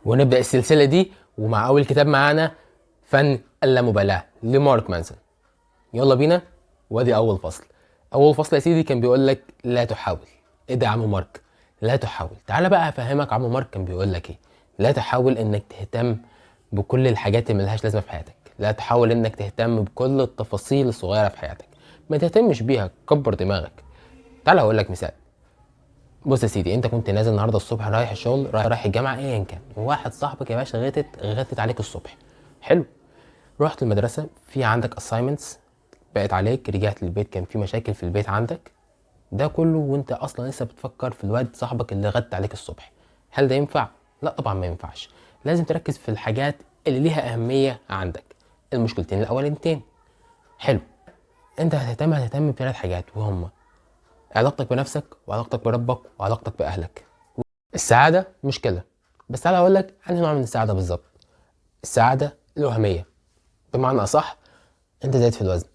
ونبدأ السلسلة دي ومع أول كتاب معانا فن اللامبالاة لمارك مانسون. يلا بينا. وادي أول فصل. أول فصل يا سيدي كان بيقول لك لا تحاول. إيه ده يا عم مارك؟ لا تحاول. تعالى بقى أفهمك عم مارك كان بيقول لك إيه. لا تحاول إنك تهتم بكل الحاجات اللي ملهاش لازمة في حياتك. لا تحاول إنك تهتم بكل التفاصيل الصغيرة في حياتك. ما تهتمش بيها، كبر دماغك. تعالى أقول لك مثال. بص يا سيدي، انت كنت نازل النهارده الصبح رايح الشغل، رايح الجامعه، ايا كان، وواحد صاحبك يا باشا غتت عليك الصبح. حلو. رحت المدرسه، في عندك اساينمنتس بقت عليك، رجعت البيت كان في مشاكل في البيت عندك. ده كله وانت اصلا لسه بتفكر في الواد صاحبك اللي غت عليك الصبح. هل ده ينفع؟ لا طبعا ما ينفعش. لازم تركز في الحاجات اللي ليها اهميه عندك. المشكلتين الاولانيتين. حلو. انت هتهتم بثلاث حاجات، وهم علاقتك بنفسك وعلاقتك بربك وعلاقتك باهلك. السعادة مش كده. بس تعالى اقول لك انهي نوع من السعادة بالظبط. السعادة الوهمية. بمعنى اصح، انت زايد في الوزن،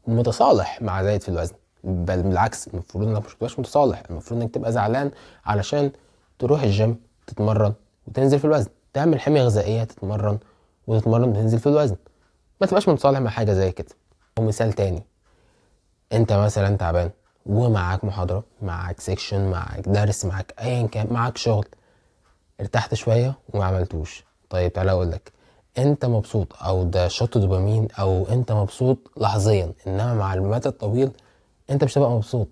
متصالح مع زايد في الوزن. بل بالعكس، المفروض انك مش تبقاش متصالح، المفروض انك تبقى زعلان علشان تروح الجيم، تتمرن وتنزل في الوزن، تعمل حمية غذائية، تتمرن وتنزل في الوزن. ما تبقاش متصالح مع حاجة زي كده. ومثال تاني، انت مثلا تعبان ومعاك محاضرة، معاك سيكشن، معاك درس، معاك ايا كان، معاك شغل، ارتحت شويه وما عملتوش. طيب تعالى اقول لك، انت مبسوط او ده شوت دوبامين او انت مبسوط لحظيا، انما مع المدى الطويل انت مش هتبقى مبسوط.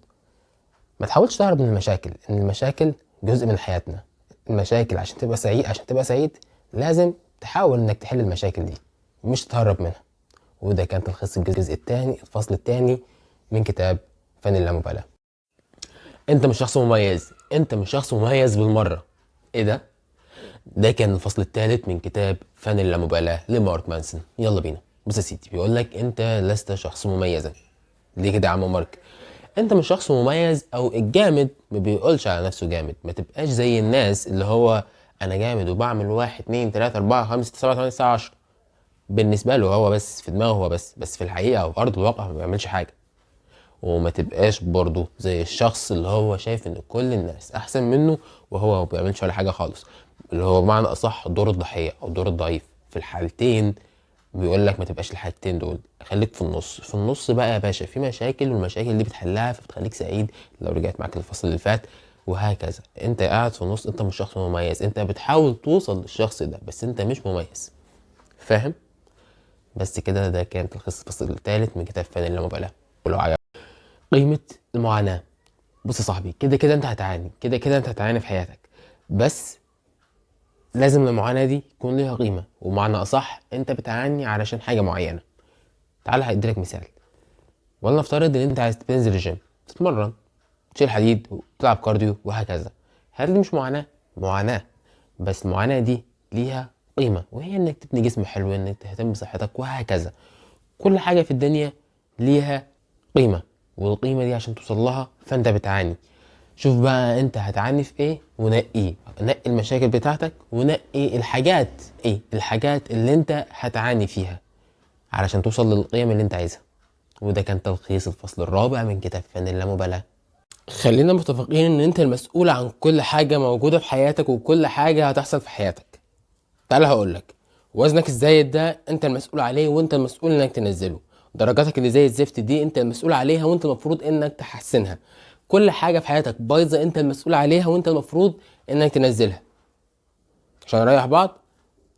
ما تحاولش تهرب من المشاكل، ان المشاكل جزء من حياتنا. المشاكل عشان تبقى سعيد لازم تحاول انك تحل المشاكل دي، مش تهرب منها. وده كان تلخيص الجزء الثاني، الفصل الثاني من كتاب فن اللامبالاة. انت مش شخص مميز، انت مش شخص مميز بالمره. ايه ده؟ ده كان الفصل الثالث من كتاب فن اللامبالاة لمارك مانسون. يلا بينا. بص يا سيدي، بيقول لك انت لست شخص مميزا. ليه كده يا عم مارك؟ انت مش شخص مميز، او الجامد ما بيقولش على نفسه جامد. ما تبقاش زي الناس اللي هو انا جامد وبعمل واحد اتنين تلاتة اربعة خمسة ستة سبعة تمانية تسعة عشرة. بالنسبة له هو بس، في دماغه هو بس في الحقيقة او في ارض الواقع ما بيعملش حاجة. وما تبقاش برضه زي الشخص اللي هو شايف ان كل الناس احسن منه وهو ما بيعملش ولا حاجه خالص، اللي هو بمعنى اصح دور الضحيه او دور الضعيف. في الحالتين بيقول لك ما تبقاش الحاجتين دول، خليك في النص. في النص بقى يا باشا في مشاكل، والمشاكل دي بتحلها فبتخليك سعيد لو رجعت معاك الفصل اللي فات. وهكذا انت قاعد في النص، انت مش شخص مميز، انت بتحاول توصل للشخص ده بس انت مش مميز. فاهم؟ بس كده، ده كان تلخيص الفصل الثالث من كتاب فن اللامبالاه. ولو عجبك قيمه المعاناه. بص يا صاحبي، كده انت هتعاني، كده انت هتعاني في حياتك، بس لازم المعاناة دي يكون ليها قيمة. ومعنى أصح انت بتعاني علشان حاجة معينة. تعال هديلك مثال. ولا نفترض ان انت عايز تنزل الجيم، تتمرن، تشيل حديد وتلعب كارديو وهكذا. هل دي مش معاناة؟ معاناة. بس المعاناة دي ليها قيمة، وهي انك تبني جسم حلو، انك تهتم بصحتك وهكذا. كل حاجة في الدنيا ليها قيمة، والقيمة دي عشان توصل لها فانت بتعاني. شوف بقى انت هتعاني في ايه ونقي، نقي المشاكل بتاعتك ونقي الحاجات اللي انت هتعاني فيها علشان توصل للقيم اللي انت عايزها. وده كان تلخيص الفصل الرابع من كتاب فن اللامبالاة. خلينا متفقين ان انت المسؤول عن كل حاجة موجودة في حياتك وكل حاجة هتحصل في حياتك. تعالى هقولك، وزنك الزايد ده انت المسؤول عليه وانت المسؤول انك تنزله. درجاتك اللي زي الزفت دي انت المسؤول عليها وانت المفروض انك تحسنها. كل حاجة في حياتك بايظة انت المسؤول عليها وانت المفروض انك تنزلها. عشان نريح بعض.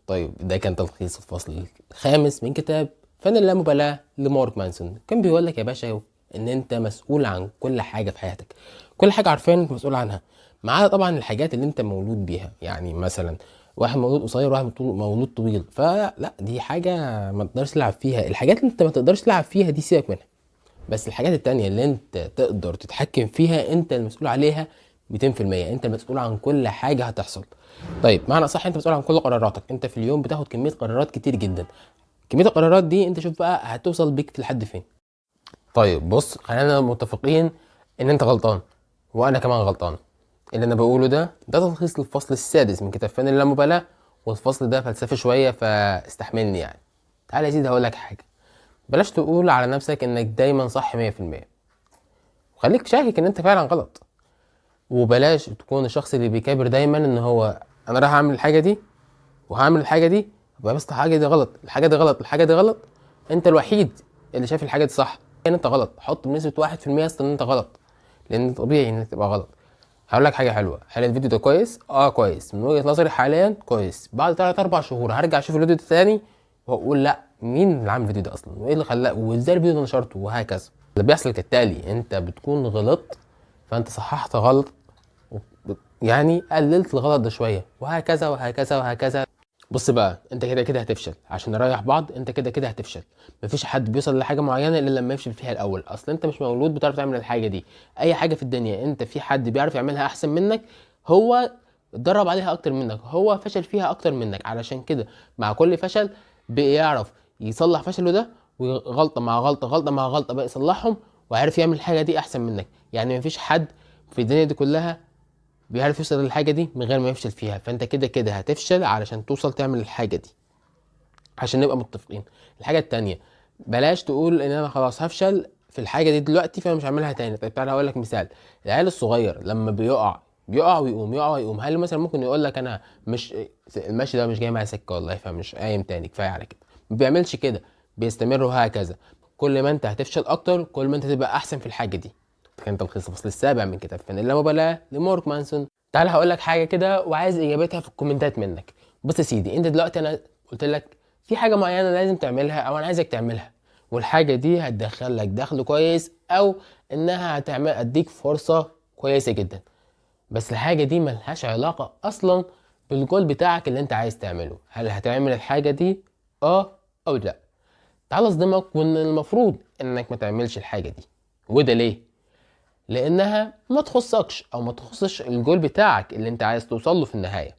طيب ده كان تلخيص الفصل الخامس من كتاب فن اللامبالاة لمارك مانسون. كان بيقول لك يا باشا ان انت مسؤول عن كل حاجة في حياتك. كل حاجة عارفين انت مسؤول عنها، ما عدا طبعا الحاجات اللي انت مولود بيها. يعني مثلا واحد مولود قصير، واحد مولود طويل، فلا دي حاجة ما تقدرش تلعب فيها. الحاجات اللي انت ما تقدرش تلعب فيها دي سيبك منها. بس الحاجات التانية اللي انت تقدر تتحكم فيها انت المسؤول عليها 200%. انت المسؤول عن كل حاجة هتحصل. طيب معنى صح، انت مسؤول عن كل قراراتك. انت في اليوم بتاخد كمية قرارات كتير جدا. كمية القرارات دي انت شوف بقى هتوصل بيك لحد فين. طيب بص، خلينا متفقين ان انت غلطان وانا كمان غلطان. اللي انا بقوله ده تلخيص للفصل السادس من كتاب فن اللامبالاة، والفصل ده فلسفي شوية فاستحملني يعني. تعالى يا سيدي هقول لك حاجة. بلاش تقول على نفسك انك دايما صح 100%، وخليك شاكك ان انت فعلا غلط. وبلاش تكون الشخص اللي بيكابر دايما ان هو انا رايح اعمل الحاجه دي وهعمل الحاجه دي، يبقى بس الحاجه دي غلط، الحاجه دي غلط، الحاجه دي غلط، انت الوحيد اللي شايف الحاجه دي صح، يعني انت غلط. حط بنسبه 1% اصلا ان انت غلط، لان طبيعي انك تبقى غلط. هقول لك حاجه حلوه، هل الفيديو ده كويس؟ كويس من وجهه نظري حاليا كويس. بعد 3 4 شهور هرجع اشوف الفيديو ده تاني واقول لا، مين اللي عامل الفيديو ده اصلا، وايه اللي خلاه، وازاي الفيديو ده نشرته، وهكذا. اللي بيحصل كالتالي، انت بتكون غلطت فانت صححت غلط، يعني قللت الغلط ده شويه، وهكذا وهكذا وهكذا. بص بقى، انت كده كده هتفشل، عشان نريح بعض، انت كده كده هتفشل. مفيش حد بيوصل لحاجه معينه الا لما يفشل فيها الاول. اصل انت مش مولود بتعرف تعمل الحاجه دي. اي حاجه في الدنيا انت في حد بيعرف يعملها احسن منك، هو اتدرب عليها اكتر منك، هو فشل فيها اكتر منك. علشان كده مع كل فشل بيعرف يصلح فشله ده، وغلطه مع غلطه، غلطه مع غلطه بقى يصلحهم، وعارف يعمل الحاجه دي احسن منك. يعني مفيش حد في الدنيا دي كلها بيعرف يوصل للحاجة دي من غير ما يفشل فيها. فانت كده كده هتفشل علشان توصل تعمل الحاجة دي، عشان نبقى متفقين. الحاجة التانية، بلاش تقول ان انا خلاص هفشل في الحاجة دي دلوقتي فانا مش هعملها تاني. طيب تعالى هقول لك مثال. العيال الصغير لما بيقع ويقوم، يقع ويقوم، هل مثلا ممكن يقول لك انا مش المشي ده مش جاي معايا سكة والله فمش قايم تاني، كفاية على كده؟ ما بيعملش كده، بيستمر وهكذا. كل ما انت هتفشل اكتر كل ما انت تبقى احسن في الحاجة دي. كان تلخيص الفصل السابع من كتاب فن اللامبالاة لمارك مانسون. تعال هقول لك حاجه كده وعايز اجابتها في الكومنتات منك. بص يا سيدي، انت دلوقتي انا قلت لك في حاجه معينه لازم تعملها او انا عايزك تعملها، والحاجه دي هتدخل لك دخل كويس او انها هتعمل اديك فرصه كويسه جدا، بس الحاجه دي ملهاش علاقه اصلا بالجول بتاعك اللي انت عايز تعمله. هل هتعمل الحاجه دي او لا؟ تعال اصدمك وان المفروض انك ما تعملش الحاجه دي. وده ليه؟ لانها ما تخصكش او ما تخصش الجول بتاعك اللي انت عايز توصل له في النهايه.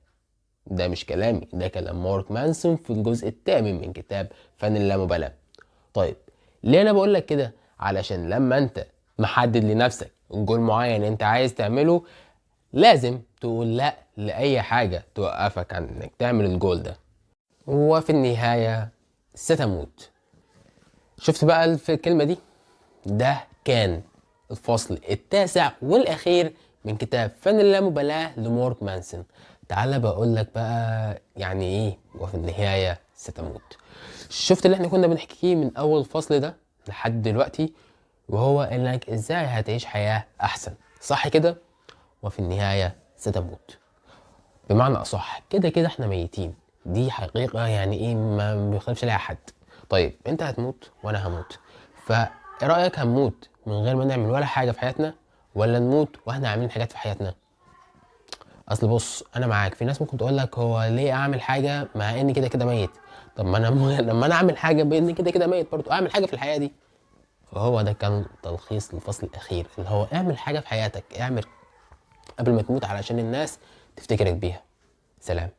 ده مش كلامي، ده كلام مارك مانسون في الجزء الثامن من كتاب فن اللامبالاه. طيب ليه انا بقول لك كده؟ علشان لما انت محدد لنفسك جول معين انت عايز تعمله، لازم تقول لا لاي حاجه توقفك عن انك تعمل الجول ده، وفي النهايه ستموت. شفت بقى في الكلمه دي؟ ده كان الفصل التاسع والأخير من كتاب فن اللامبالاة لمارك مانسون. تعال بقول لك بقى يعني ايه وفي النهاية ستموت. شفت اللي احنا كنا بنحكيه من أول فصل ده لحد دلوقتي، وهو انك ازاي هتعيش حياة أحسن، صح كده؟ وفي النهاية ستموت. بمعنى أصح كده كده احنا ميتين، دي حقيقة يعني ايه ما بيخالفش عليها حد. طيب انت هتموت وانا هموت، فايه رأيك هنموت من غير ما نعمل ولا حاجة في حياتنا، ولا نموت واحنا عاملين حاجات في حياتنا؟ اصل بص انا معاك، في ناس ممكن تقول لك هو ليه اعمل حاجة مع اني كده كده ميت؟ طب ما انا لما انا اعمل حاجة باني كده كده ميت برضه اعمل حاجة في الحياة دي. فهو ده كان تلخيص للفصل الاخير، اللي هو اعمل حاجة في حياتك، اعمل قبل ما تموت علشان الناس تفتكرك بيها. سلام.